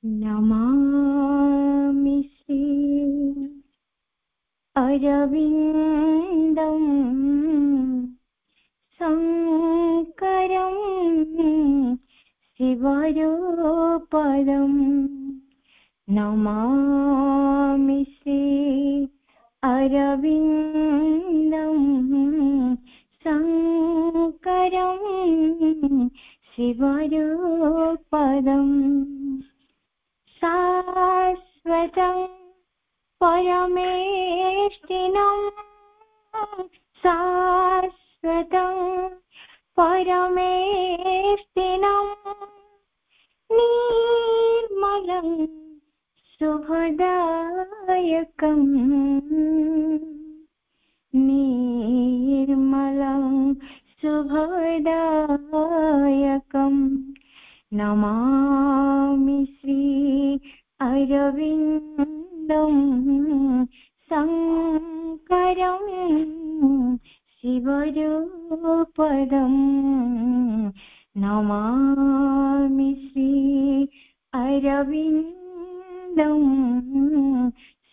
नमामि श्री अरविन्दं शङ्करं शिवरूपदं नमामि श्री अरविन्दं शङ्करं शिवरूपदम् शाश्वतं परमेष्टिनं शाश्वतं परमेष्टिनं निर्मलं शुभदायकं निर्मलं शुभदायकं नमामि श्री अरविन्दं शङ्करं शिवरूपदं नमामि श्री अरविन्दं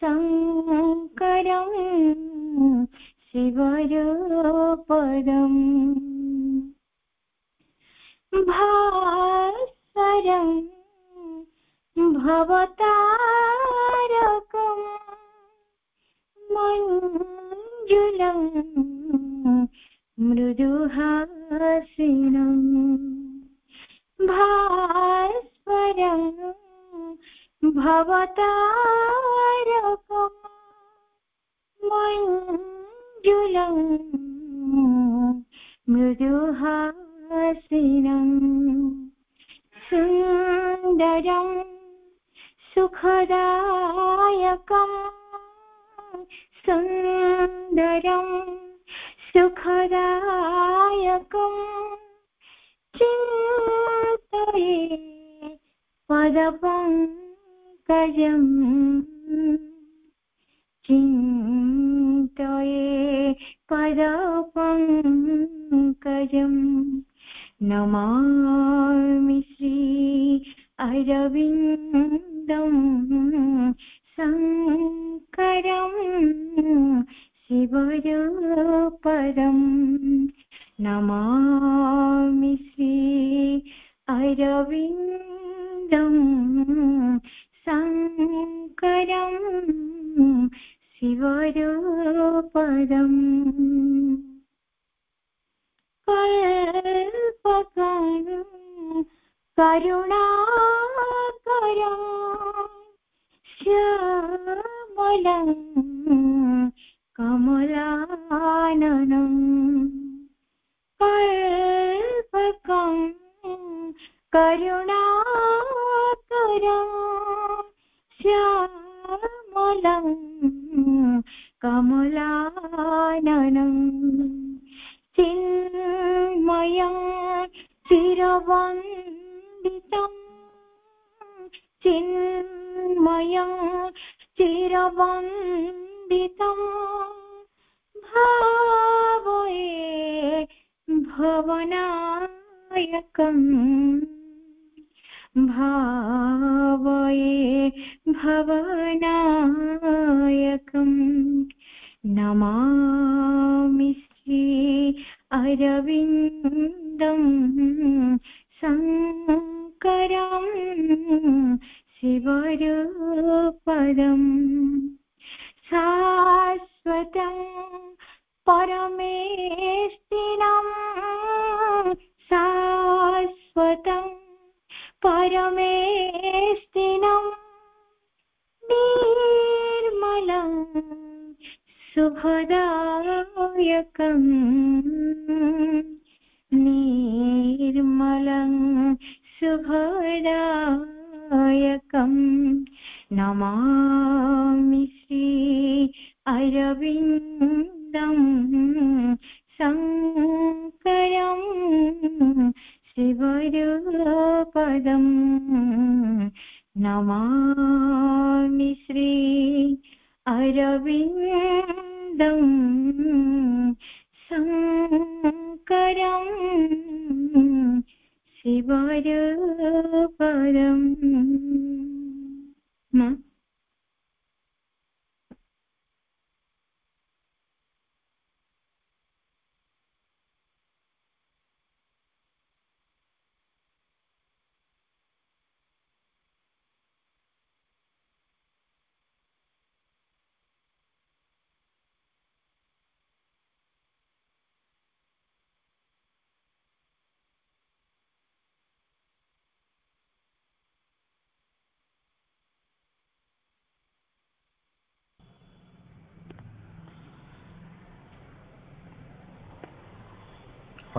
शङ्करं शिवरूपदम् भास्वरं भवतारकं मञ्जुलं मृदुहासिनं भास्वरं भवतारकं मञ्जुलं मृदुहासिनं सुन्दरं सुखदायकं सुन्दरं सुखदायकं चिन्तये पदपङ्कजं चिन्तये पदपङ्कजं नमामि श्री अरविन्दं शङ्करं शिवरूपदं नमामि श्री अरविन्दं शङ्करं शिवरूपदम् कल्पकं करुणाकरं श्यामलं कमलाननं कल्पकं करुणाकरं श्यामलं कमलाननं चिन्मयं चिरवन्दितं चिन्मयं चिरवन्दितं भावये भवनायकं भावये भवनायकं नमामि श्री अरविन्दं शङ्करं शिवरूपदं शाश्वतं परमेष्टिनं शाश्वतं परमेष्टिनं निर्मलं शुभदायकं निर्मलं शुभदायकं नमामि श्री अरविन्दं शङ्करं शिवरुपदं नमामि श्री अरविन्दं शङ्करं शिवरुपदम्।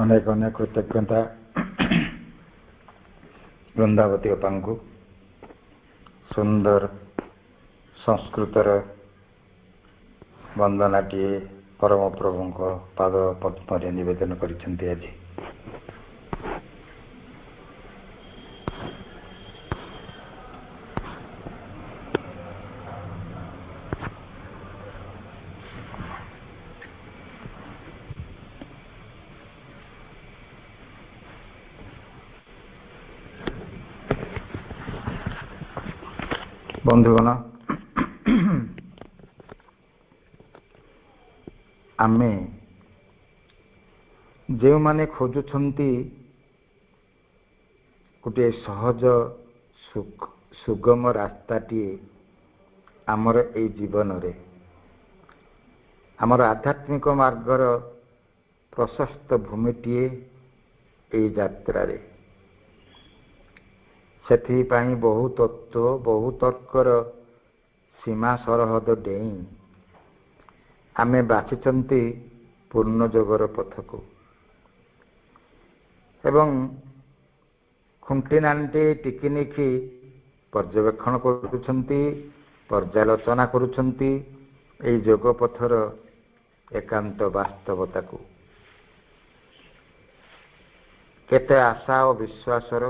ଅନେକ ଅନେକ କୃତଜ୍ଞତା ବୃନ୍ଦାବତୀ ଅପାଙ୍କୁ ସୁନ୍ଦର ସଂସ୍କୃତର ବନ୍ଦନାଟିଏ ପରମ ପ୍ରଭୁଙ୍କ ପାଦ ପଦ୍ମରେ ନିବେଦନ କରିଛନ୍ତି। ଆଜି ବନ୍ଧୁଗଣ, ଆମେ ଯେଉଁମାନେ ଖୋଜୁଛନ୍ତି ଗୋଟିଏ ସହଜ ସୁଗମ ରାସ୍ତାଟିଏ ଆମର ଏଇ ଜୀବନରେ, ଆମର ଆଧ୍ୟାତ୍ମିକ ମାର୍ଗର ପ୍ରଶସ୍ତ ଭୂମିଟିଏ ଏଇ ଯାତ୍ରାରେ, ସେଥିପାଇଁ ବହୁ ତତ୍ତ୍ୱ ବହୁ ତର୍କର ସୀମା ସରହଦ ଡେଇଁ ଆମେ ବାଛିଛନ୍ତି ପୂର୍ଣ୍ଣଯୋଗର ପଥକୁ ଏବଂ ଖୁଣ୍ଟିନାଟି ଟିକିନିଖି ପର୍ଯ୍ୟବେକ୍ଷଣ କରୁଛନ୍ତି, ପର୍ଯ୍ୟାଲୋଚନା କରୁଛନ୍ତି ଏହି ଯୋଗ ପଥର ଏକାନ୍ତ ବାସ୍ତବତାକୁ। କେତେ ଆଶା ଓ ବିଶ୍ୱାସର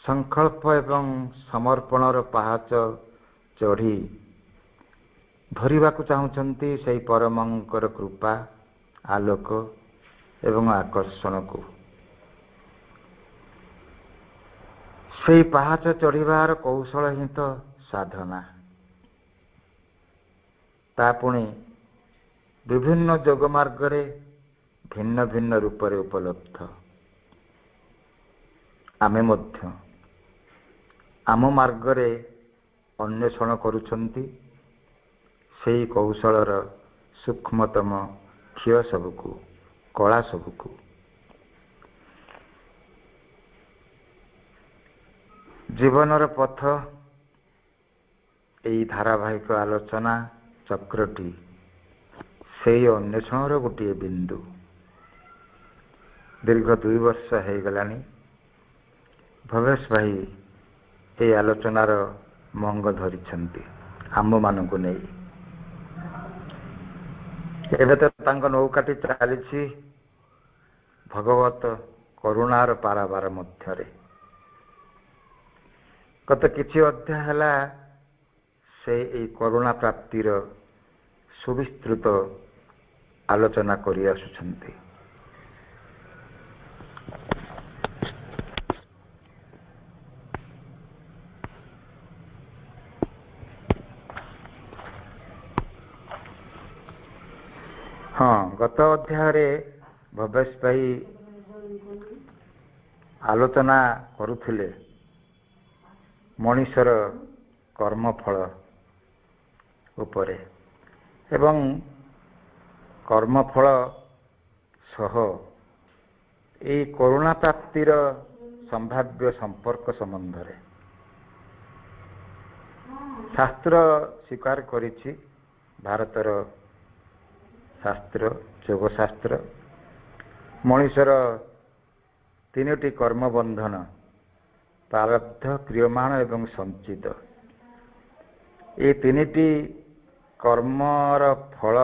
ସଂକଳ୍ପ ଏବଂ ସମର୍ପଣର ପାହାଚ ଚଢ଼ି ଧରିବାକୁ ଚାହୁଁଛନ୍ତି ସେହି ପରମଙ୍କର କୃପା, ଆଲୋକ ଏବଂ ଆକର୍ଷଣକୁ। ସେହି ପାହାଚ ଚଢ଼ିବାର କୌଶଳ ହିଁ ତ ସାଧନା। ତା ପୁଣି ବିଭିନ୍ନ ଯୋଗ ମାର୍ଗରେ ଭିନ୍ନ ଭିନ୍ନ ରୂପରେ ଉପଲବ୍ଧ। ଆମେ ମଧ୍ୟ ଆମ ମାର୍ଗରେ ଅନ୍ୱେଷଣ କରୁଛନ୍ତି ସେହି କୌଶଳର ସୂକ୍ଷ୍ମତମ କ୍ଷୟ ସବୁକୁ, କଳା ସବୁକୁ। ଜୀବନର ପଥ ଏହି ଧାରାବାହିକ ଆଲୋଚନା ଚକ୍ରଟି ସେହି ଅନ୍ୱେଷଣର ଗୋଟିଏ ବିନ୍ଦୁ। ଦୀର୍ଘ 2 ବର୍ଷ ହେଇଗଲାଣି ଭବେଶ ଭାଇ ଏହି ଆଲୋଚନାର ମଙ୍ଗ ଧରିଛନ୍ତି ଆମ୍ଭମାନଙ୍କୁ ନେଇ। ଏବେ ତ ତାଙ୍କ ନୌକାଟି ଚାଲିଛି ଭଗବତ କରୁଣାର ପାରାବାର ମଧ୍ୟରେ। ଗତ କିଛି ଅଧ୍ୟାୟ ହେଲା ସେ ଏହି କରୁଣା ପ୍ରାପ୍ତିର ସୁବିସ୍ତୃତ ଆଲୋଚନା କରି ଆସୁଛନ୍ତି। ଗତ ଅଧ୍ୟାୟରେ ଭବେଶ ଭାଇ ଆଲୋଚନା କରୁଥିଲେ ମଣିଷର କର୍ମଫଳ ଉପରେ ଏବଂ କର୍ମଫଳ ସହ ଏହି କରୁଣା ପ୍ରାପ୍ତିର ସମ୍ଭାବ୍ୟ ସମ୍ପର୍କ ସମ୍ବନ୍ଧରେ। ଶାସ୍ତ୍ର ସ୍ୱୀକାର କରିଛି, ଭାରତର ଶାସ୍ତ୍ର ଯୋଗଶାସ୍ତ୍ର ମଣିଷର 3ଟି କର୍ମବନ୍ଧନ ପ୍ରାରବ୍ଧ, କ୍ରିୟମାଣ ଏବଂ ସଞ୍ଚିତ ये तीनिटी कर्मर फल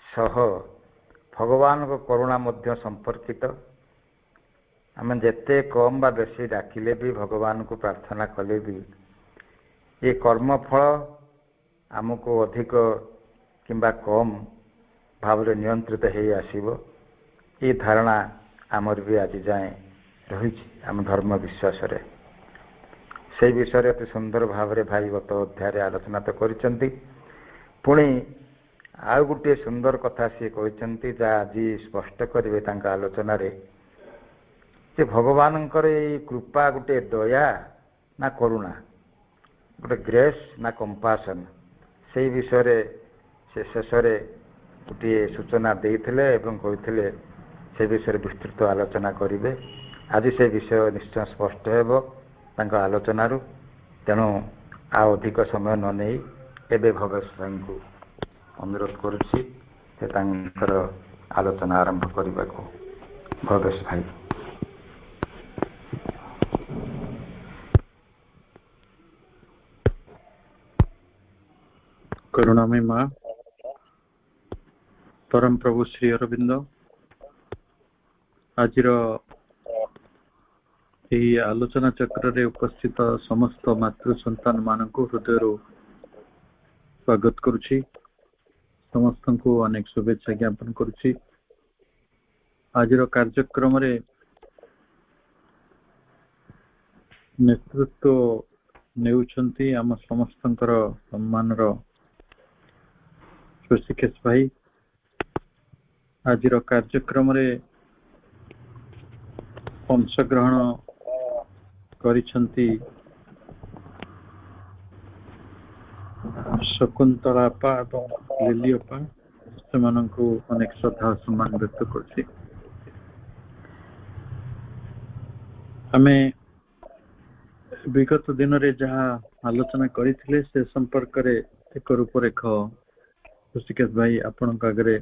सह भगवान को करुणा मध्य संपर्कित। आम जेते कम बा बेसी डाकिले भी भगवान को प्रार्थना कले भी ये कर्मफल आमको अधिक किंबा कम भाव नियंत्रित हो आसीबो। ये धारणा आमर भी आज जाए रही आम धर्म विश्वास रे। से विषय अति सुंदर भाव भाई गत अध्याय आलोचना तो करिसेंती। पुणी आउ गोटे सुंदर कथा सी कहते जहाँ आज स्पष्ट करेंगे तांका आलोचना रे जे भगवानंकर ये कृपा गोटे दया ना करुणा, गोटे ग्रेस ना कंपासन, से विषय से शेष गोटे सूचना देते एवं कहते से विषय विस्तृत आलोचना करेंगे। आज से विषय निश्चय स्पष्ट हो आलोचना। तेणु आ अधिक समय न नहीं एवं भगत भाई को अनुरोध करुच्ची आलोचना आरंभ करने को। भगत भाई करुणामय माँ परम प्रभु श्री अरविंद आज आलोचना चक्र रे उपस्थित समस्त मातृ संतान मान को हृदय स्वागत करुछि। समस्त को अनेक शुभेच्छा ज्ञापन करुछि। आज कार्यक्रम रे नेतृत्व नेउछंती आम समस्तंकर सम्मान ऋषिकेश भाई। आज कार्यक्रम रे अंशग्रहण करिछंती शकुंतला अपा एवं लिली अपा। सेमानंकु अनेक श्रद्धा सम्मान व्यक्त करछि। हमें विगत दिन रे जहाँ आलोचना करिथिले से संपर्क रे एक रूपरेख ऋषिकेश भाई आपण आगे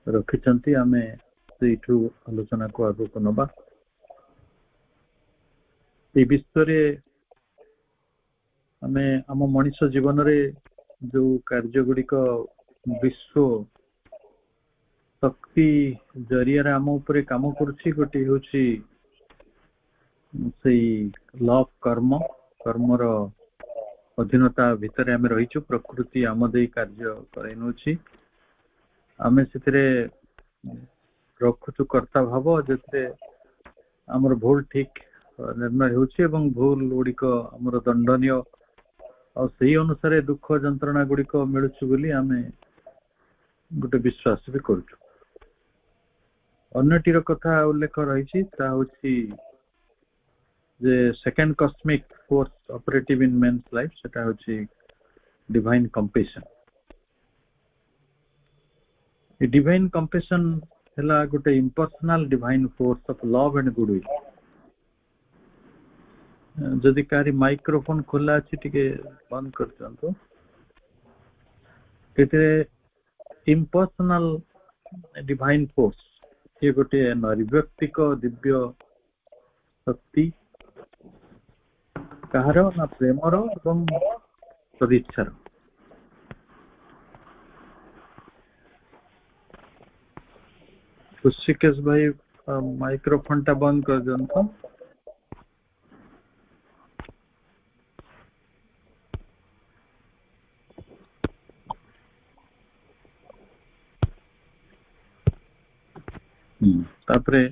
रखिछंती। आमे सेठू आलोचना को आगो को नबा। ए विषय रे आमे आम मनुष्य जीवन रे जो कार्य गुड़िक विश्व शक्ति जरिया रे आम उपरे काम करुछि। गोटे होछि से लव कर्म, कर्मर अधीनता भितर आमे रहिछु। प्रकृति आम दे कार्य करै नछि। आमे सेतरे रखुछु कर्ता भाव जेते आमर भूल ठीक निर्णय होछि एवं भूल गुड़िक आमर दंडनीय और सही अनुसार दुख जंत्रणा गुड़िक मिलुछु बोली आमे गोटे विश्वास भी करुछु। अन्यटीर कथा उल्लेख रही जे second cosmic force operative in man's life सेटा होछि डिवाइन कंपैशन। ए डिवाइन कंपैशन हला गोटे impersonal divine force of love and goodwill. जदि कारी माइक्रोफोन खोला अछि टिके बंद कर दियंतो। एते इम्पर्सनल डिवाइन फोर्स ये गोटे निर्व्यक्तिक दिव्य शक्ति कहार ना प्रेमर एवं सदिच्छार। ऋषिकेश भाई माइक्रोफोन टा बंद कर दियंतो। तापरे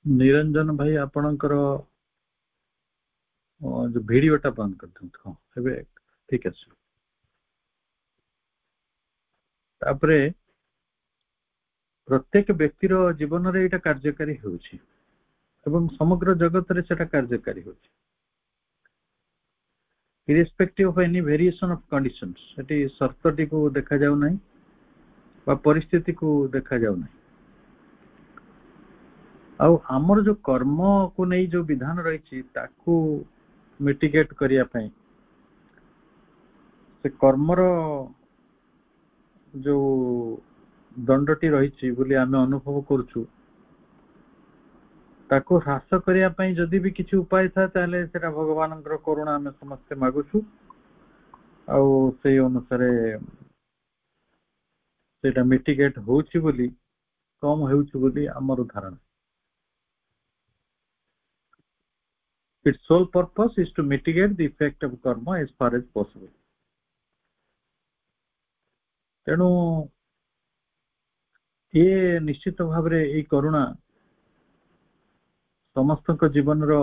निरंजन भाई आपणकर जो वीडियोटा बंद कर दियंतो। एबे ठीक अछि। तापरे प्रत्येक व्यक्तिर जीवन रे एटा कार्यकारी होछि एवं समग्र जगत रे सेटा कार्यकारी होछि। Irrespective of any variation of conditions एटी शर्तटी को देखा जाउ नै बा परिस्थिति को देखा जाउ नै। आउ हमर जो कर्म को नै जो विधान रहिछि ताकू मिटिगेट करिया पई से कर्मर जो दंडटी रहिछि बोली आमे अनुभव करछु ताको ह्रास करिया पई जदि भी किछि उपाय था ताले सेटा भगवानଙ୍କର करुणा ଆମେ ସମସ୍ତେ मागुछु ଆଉ ସେଇ ଅନୁସାରେ सेटा मिटिगेट होउछि बोली कम होउछि बोली हमर धारणा. Its sole purpose is to mitigate the effect of karma as far as possible. तेणु ये निश्चित भावरे ए करुणा समस्त जीवन रो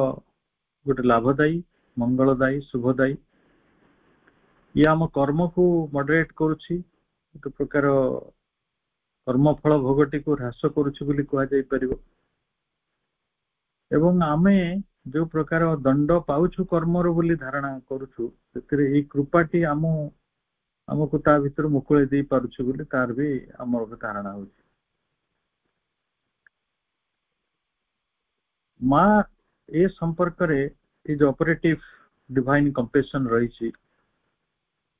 गोटे लाभदायी मंगलदायी शुभदायी ये आम कर्म को मॉडरेट करुछि एक प्रकार कर्मफल भोगटी को ह्रास करुछि बोली कहा जाय परिबो एवं आमे जो प्रकार दंड पाउछु कर्मर बोली धारणा करुछु सेतिरे ए कृपाटी हमको ता भीतर मुकुळे दे पारुछु बोली तार भी हमर धारणा होछि. माँ ए संपर्क रे ए जो ऑपरेटिव डिवाइन कंपैशन रही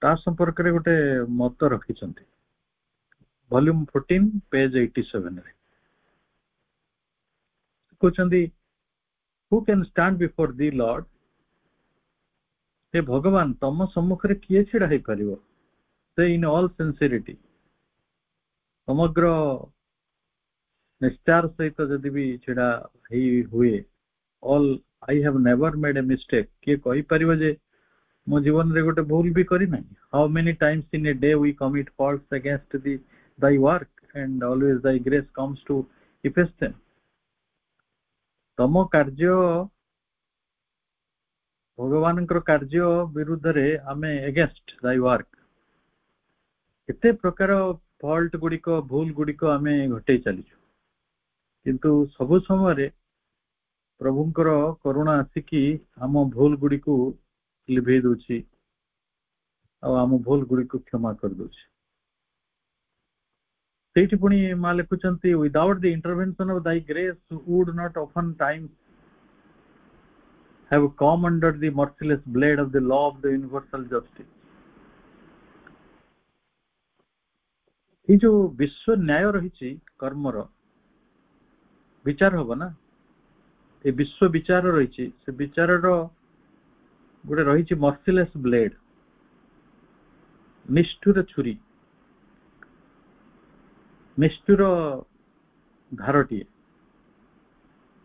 ता संपर्क रे गोटे मत रखिछन्ति वॉल्यूम 14 पेज 87 रे कहछन्ति who can stand before thee lord हे भगवान तम सम्मुख रे किए छिड़ा हे परिबो से इन ऑल सिंसियरिटी समग्र निश्चार सहित जदि भी छिड़ा हे हुए all I have never made a mistake किए कहि परिबो जे मो जीवन रे गोटे भूल भी करी नै. How many times in a day we commit faults against thy work and always thy grace comes to efface them. तम कार्य भगवानଙ୍କର कार्य विरुद्ध रे आमे अगेंस्ट thy work केते प्रकार फॉल्ट गुडी को भूल गुडी को आमे घटै चलिछु किंतु सब समय रे प्रभुंकर करुणा आसिकी हम भूल गुडी को लिभे दोछि आ हम भूल गुडी को क्षमा कर दोछि. सेठी पुणी मा लिखुचंती without the intervention of thy grace would not often times have come under the merciless blade of the law of the universal justice. ये जो विश्व न्याय रही कर्मर विचार हम ना ये विश्व विचार रही से विचार गोटे रही मर्सिलेस ब्लेड निष्ठुर छुरी निष्ठुर धारटी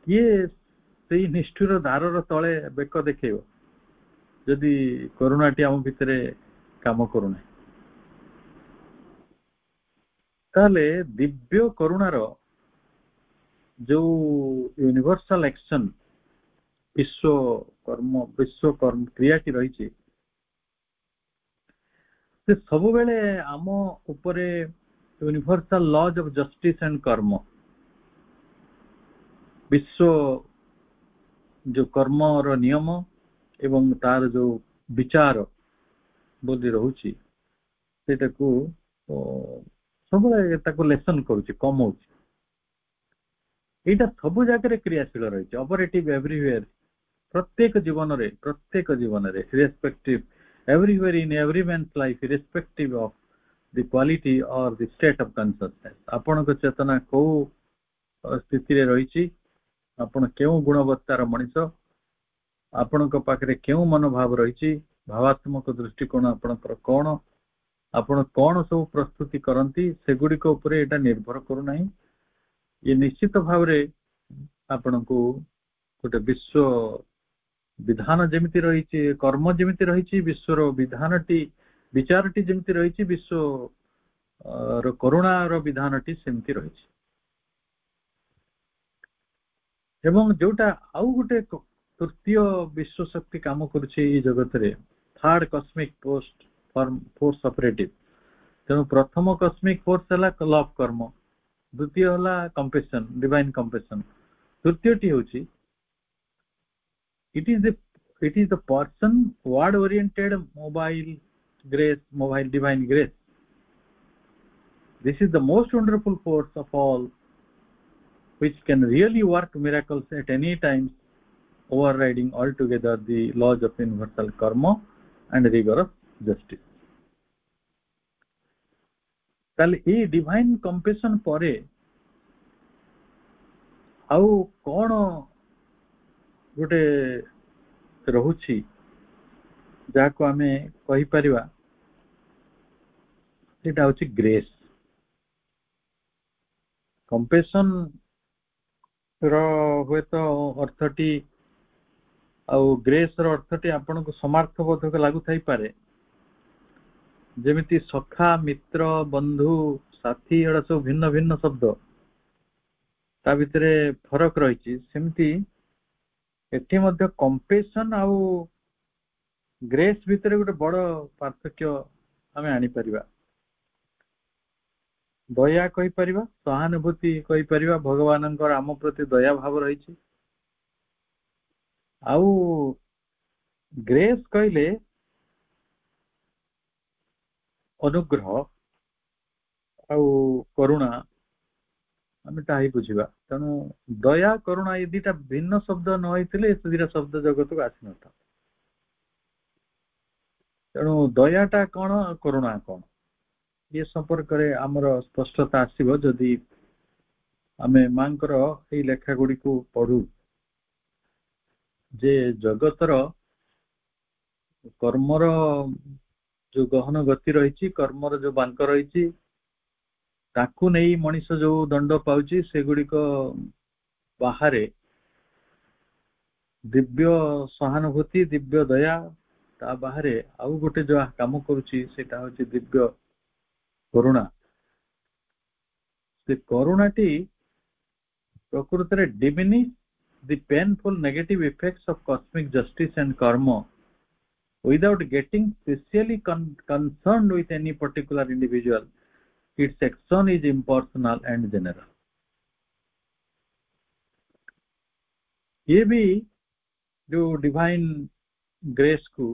किए से निष्ठुर धारर तले बेक देखेब जदि करुणाटी आम भितर काम करूना ताले दिव्य करुणार जो यूनिवर्सल एक्शन विश्व कर्म क्रियाटी रही से सब बेले आम उपरे universal laws of justice and karma विश्व जो कर्म रो नियम एवं तार जो विचार बोली रहउची सेटा को सब ताको लेसन करूची कम होची एटा सब जगह क्रियाशील रही ऑपरेटिव एवरीवेयर प्रत्येक जीवन रे respective everywhere in every man's life respective of the quality और द स्टेट ऑफ कॉन्शियसनेस आपण को चेतना को स्थिति रे रही आपण केउ गुणवत्तार मनिष आपण को पाखरे केउ मनोभाव रही भावात्मक दृष्टिकोण आपणकर कोन आपण कोन सब प्रस्तुति करंती सेगुडी को ऊपर एटा निर्भर करू नाही. ये निश्चित भाव रे आपण को गोटे विश्व विधान जेमिति रही कर्म जेमिति रही विश्वर विधानटी विचारटी जेमिति रही विश्व करुणार विधानटी सेमिति रही एवं जोटा आउ गोटे तृतीय विश्व शक्ति काम करुछे जगत रे third cosmic post force operative तेणु प्रथम कॉस्मिक फोर्स हला लव कर्म द्वितीय हला कंपैशन डिवाइन कंपैशन तृतीयटी होची it is the person word oriented mobile divine grace. This is the most wonderful force of all which can really work miracles at any time, overriding altogether the laws of universal karma and rigorous justice. ताले ए divine compassion परे ଆଉ କଣ ଗୋଟେ ରହୁଛି ଯାହାକୁ ଆମେ କହିପାରିବା ସେଟା ହଉଛି ଗ୍ରେସ୍। କମ୍ପେସନ ର ହୁଏତ ଅର୍ଥଟି ଆଉ ଗ୍ରେସ୍ ର ଅର୍ଥଟି ଆପଣଙ୍କୁ ସମାର୍ଥ ବୋଧକ ଲାଗୁଥାଇପାରେ। ଯେମିତି ସଖା, ମିତ୍ର, ବନ୍ଧୁ, ସାଥୀ ଏଗୁଡା ସବୁ ଭିନ୍ନ ଭିନ୍ନ ଶବ୍ଦ, ତା ଭିତରେ ଫରକ ରହିଛି। ସେମିତି ଏଠି ମଧ୍ୟ କମ୍ପେସନ ଆଉ ଗ୍ରେସ୍ ଭିତରେ ଗୋଟେ ବଡ ପାର୍ଥକ୍ୟ ଆମେ ଆଣିପାରିବା। ଦୟା କହିପାରିବା, ସହାନୁଭୂତି କହିପାରିବା, ଭଗବାନଙ୍କର ଆମ ପ୍ରତି ଦୟା ଭାବ ରହିଛି। ଆଉ ଗ୍ରେସ୍ କହିଲେ ଅନୁଗ୍ରହ ଆଉ କରୁଣା, ଆମେ ତାହା ହିଁ ବୁଝିବା। ତେଣୁ ଦୟା, କରୁଣା ଏ ଦିଟା ଭିନ୍ନ ଶବ୍ଦ ନ ହେଇଥିଲେ ଏ ଦିଟା ଶବ୍ଦ ଜଗତକୁ ଆସିନଥାଏ। ତେଣୁ ଦୟାଟା କଣ, କରୁଣା କଣ, ଏ ସମ୍ପର୍କରେ ଆମର ସ୍ପଷ୍ଟତା ଆସିବ ଯଦି ଆମେ ମାଙ୍କର ଏଇ ଲେଖା ଗୁଡିକୁ ପଢୁ। ଯେ ଜଗତର କର୍ମର ଯୋଉ ଗହନ ଗତି ରହିଛି, କର୍ମର ଯୋଉ ବାଙ୍କ ରହିଛି, ତାକୁ ନେଇ ମଣିଷ ଯୋଉ ଦଣ୍ଡ ପାଉଛି, ସେଗୁଡିକ ବାହାରେ ଦିବ୍ୟ ସହାନୁଭୂତି, ଦିବ୍ୟ ଦୟା, ତା ବାହାରେ ଆଉ ଗୋଟେ ଯୋଉ କାମ କରୁଛି ସେଟା ହଉଛି ଦିବ୍ୟ କରୁଣା। ସେ କରୁଣାଟି ପ୍ରକୃତରେ ଡିମିନିଶ the painful negative effects of cosmic justice and karma without getting specially concerned with any particular individual. Its action is impersonal and general. ये भी जो डिवाइन ग्रेस को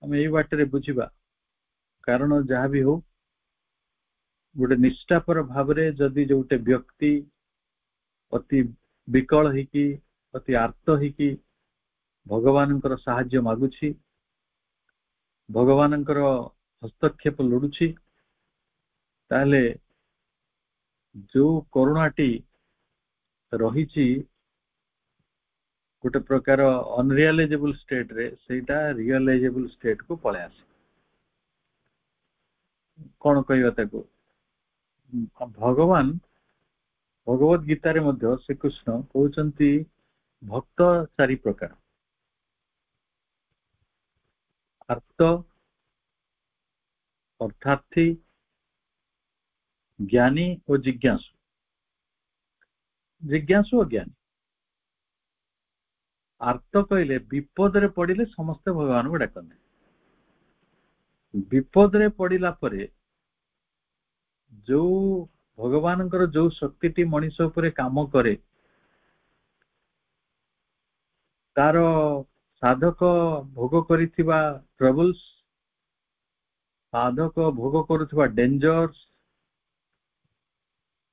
हमें ये बाटे बुझा, कारण जहाँ भी हो गोटे निष्ठापर भाव में जदि जो गोटे व्यक्ति अति विकल होकी, अति आर्त होकी भगवानंकर साहाय्य मागुछि, भगवानंकर हस्तक्षेप लोडुछि, ताले जो करुणाटी रहिछि गोटे प्रकार अनरियलाइजेबल स्टेट रे, सेटा रियलाइजेबल स्टेट को पळे आसे। कोन कहबा ताको, भगवान भगवत गीता रे मध्य श्री कृष्ण कहउचंती भक्त चारि प्रकार, अर्थ, अर्थार्थी, ज्ञानी और जिज्ञासु। जिज्ञासु और ज्ञानी। अर्थ कहले विपद रे पड़िले समस्त भगवान को डाकते, विपद रे पड़िला परे जो भगवान जो शक्ति मनीष उपरे काम करे, तार साधक भोग करिथिबा ट्रबल्स, साधक भोग करुथिबा डेंजर्स,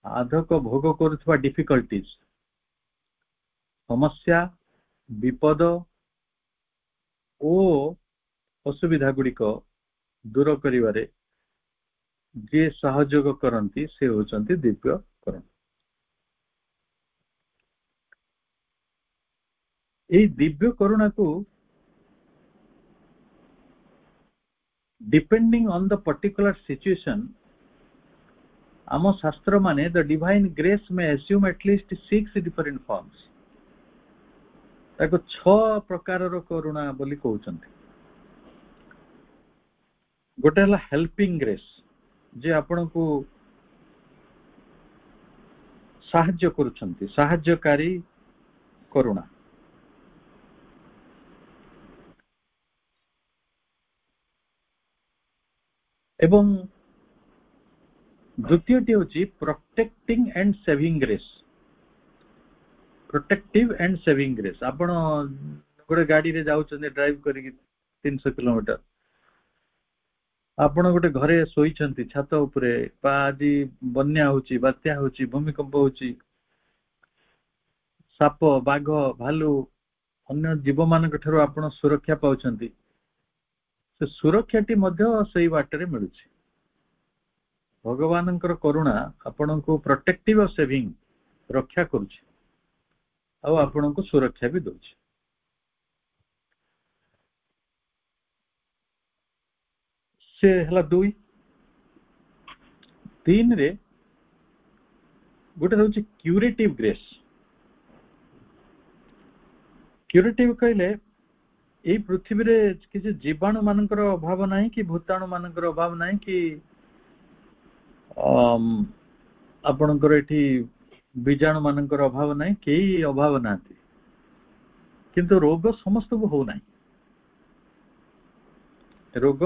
साधक भोग करुथिबा डिफिकल्टीज, समस्या, विपद ओ असुविधा गुड़िक दूर करिवारे जे सहयोग करंती से होचंती दिव्य करुणा। ए दिव्य करुणा को depending on the particular situation, आम शास्त्र माने द डिवाइन ग्रेस में एज्यूम एटलिस्ट 6 डिफरेंट फॉर्म्स, ताको 6 प्रकार रो करुणा बोली कहउचंती। गोटे हला हेल्पिंग ग्रेस, जे आपण को साहाय्य करूछंती, साहाय्यकारी करुणा। एवं द्वितीयटी होची protecting and saving grace. Protective and saving grace, आपण गोटे गाड़ी रे जाउछंती ड्राइव करिक 300 किलोमीटर, आपण गोटे घरे सोईछंती छात उपरे, बा आजि बन्या होची, बात्या होची, भूमिकंप होची, साप, बाघ, भालू अन्य जीव मानक ठरो आपण सुरक्षा पाउछंती, से सुरक्षाटी मध्य सेई बाटरे मिलुछि। भगवानंकर करुणा आपण को प्रोटेक्टिव और सेविंग ରକ୍ଷା କରୁଛି ଆଉ ଆପଣଙ୍କୁ ସୁରକ୍ଷା ବି ଦଉଛି। ସେ ହେଲା 2। 3 ରେ ଗୋଟେ ରହୁଛି କ୍ୟୁରେଟିଭ ଗ୍ରେସ୍। କ୍ୟୁରେଟିଭ କହିଲେ ଏଇ ପୃଥିବୀରେ କିଛି ଜୀବାଣୁ ମାନଙ୍କର ଅଭାବ ନାହିଁ କି ଭୂତାଣୁ ମାନଙ୍କର ଅଭାବ ନାହିଁ କି ଆପଣଙ୍କର ଏଠି ବୀଜାଣୁ ମାନଙ୍କର ଅଭାବ ନାହିଁ, କେହି ଅଭାବ ନାହାନ୍ତି, କିନ୍ତୁ ରୋଗ ସମସ୍ତଙ୍କୁ ହଉନାହିଁ। ରୋଗ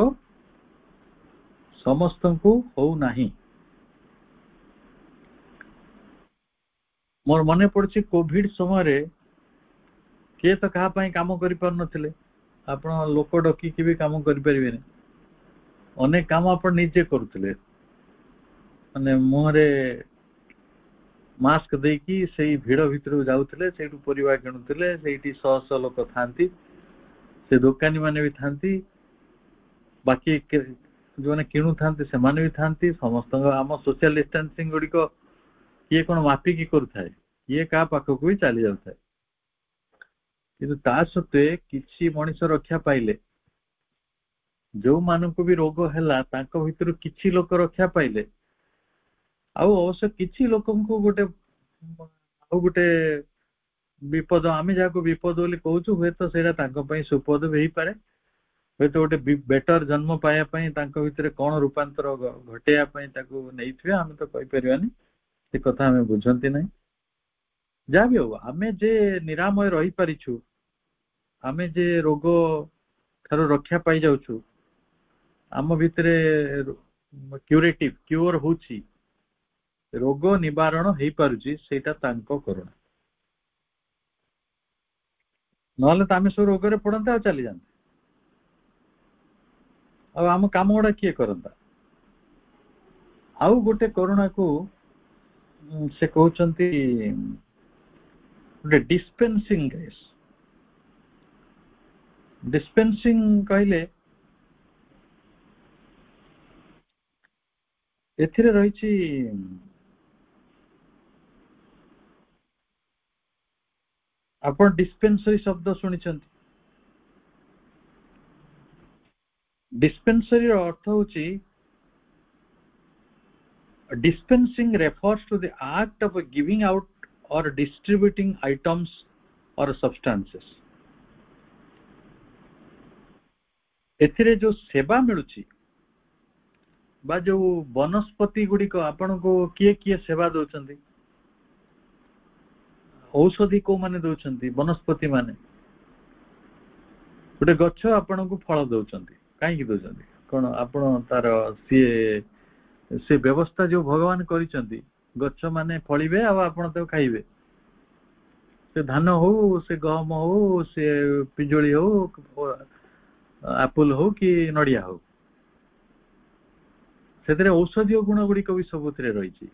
ସମସ୍ତଙ୍କୁ ହଉନାହିଁ। ମୋର ମନେ ପଡୁଛି କୋଭିଡ ସମୟରେ କିଏ ତ କାହା ପାଇଁ କାମ କରିପାରୁନଥିଲେ, ଆପଣ ଲୋକ ଡକିକି ବି କାମ କରିପାରିବେନି, ଅନେକ କାମ ଆପଣ ନିଜେ କରୁଥିଲେ, ମାନେ ମୁହଁରେ ମାସ୍କ ଦେଇକି ସେଇ ଭିଡ ଭିତରକୁ ଯାଉଥିଲେ, ସେଇଠୁ ପରିବା କିଣୁଥିଲେ, ସେଇଠି ଶହ ଶହ ଲୋକ ଥାନ୍ତି, ସେ ଦୋକାନୀ ମାନେ ବି ଥାନ୍ତି, ବାକି ଯୋଉମାନେ କିଣୁଥାନ୍ତି ସେମାନେ ବି ଥାନ୍ତି। ସମସ୍ତଙ୍କ ଆମ ସୋସିଆଲ ଡିଷ୍ଟାନ୍ସିଂ ଗୁଡିକ କିଏ କଣ ମାପିକି କରୁଥାଏ, କିଏ କାହା ପାଖକୁ ବି ଚାଲି ଯାଉଥାଏ, କିନ୍ତୁ ତା ସତ୍ତ୍ୱେ କିଛି ମଣିଷ ରକ୍ଷା ପାଇଲେ। ଯୋଉମାନଙ୍କୁ ବି ରୋଗ ହେଲା ତାଙ୍କ ଭିତରୁ କିଛି ଲୋକ ରକ୍ଷା ପାଇଲେ, ଆଉ ଅବଶ୍ୟ କିଛି ଲୋକଙ୍କୁ ଗୋଟେ ବିପଦ, ଆମେ ଯାହାକୁ ବିପଦ ବୋଲି କହୁଛୁ, ହୁଏତ ସେଇଟା ତାଙ୍କ ପାଇଁ ସୁପଦ ବି ହେଇପାରେ, ହୁଏତ ଗୋଟେ ବେଟର ଜନ୍ମ ପାଇବା ପାଇଁ ତାଙ୍କ ଭିତରେ କଣ ରୂପାନ୍ତର ଘଟେଇବା ପାଇଁ ତାକୁ ନେଇଥିବେ, ଆମେ ତ କହିପାରିବାନି, ସେ କଥା ଆମେ ବୁଝନ୍ତି ନାହିଁ। ଯାହା ବି ହଉ, ଆମେ ଯେ ନିରାମୟ ରହିପାରିଛୁ, ଆମେ ଯେ ରୋଗ ଠାରୁ ରକ୍ଷା ପାଇଯାଉଛୁ, ଆମ ଭିତରେ କ୍ୟୁର ହଉଛି, ରୋଗ ନିବାରଣ ହେଇପାରୁଛି, ସେଇଟା ତାଙ୍କ କରୁଣା। ନହେଲେ ତ ଆମେ ସବୁ ରୋଗରେ ପଡନ୍ତେ ଆଉ ଚାଲିଯାନ୍ତେ, ଆଉ ଆମ କାମ ଗୁଡା କିଏ କରନ୍ତା। ଆଉ ଗୋଟେ କରୁଣାକୁ ସେ କହୁଛନ୍ତି ଗୋଟେ ଡିସ୍ପେନ୍ସିଂ ଗ୍ରେସ୍। ଡିସ୍ପେନ୍ସିଂ କହିଲେ ଏଥିରେ ରହିଛି ଆପଣ ଡିସ୍ପେନ୍ସରୀ ଶବ୍ଦ ଶୁଣିଛନ୍ତି। ଡିସ୍ପେନ୍ସରୀ ର ଅର୍ଥ ହଉଛି dispensing refers to the act of giving out or distributing items or substances। ଏଥିରେ ଯୋଉ ସେବା ମିଳୁଛି ବା ଯୋଉ ବନସ୍ପତି ଗୁଡିକ ଆପଣଙ୍କୁ କିଏ କିଏ ସେବା ଦଉଛନ୍ତି, ଔଷଧି କୋଉମାନେ ଦଉଛନ୍ତି, ବନସ୍ପତି ମାନେ। ଗୋଟେ ଗଛ ଆପଣଙ୍କୁ ଫଳ ଦଉଛନ୍ତି, କାହିଁକି ଦଉଛନ୍ତି, କଣ ଆପଣ ତାର ସେ ବ୍ୟବସ୍ଥା ଯୋଉ ଭଗବାନ କରିଛନ୍ତି, ଗଛ ମାନେ ଫଳିବେ ଆଉ ଆପଣ ତାକୁ ଖାଇବେ। ସେ ଧାନ ହଉ, ସେ ଗହମ ହଉ, ସେ ପିଜୁଳି ହଉ, ଆପଲ ହଉ କି ନଡିଆ ହଉ, ସେଥିରେ ଔଷଧୀୟ ଗୁଣ ଗୁଡିକ ବି ସବୁଥିରେ ରହିଛି।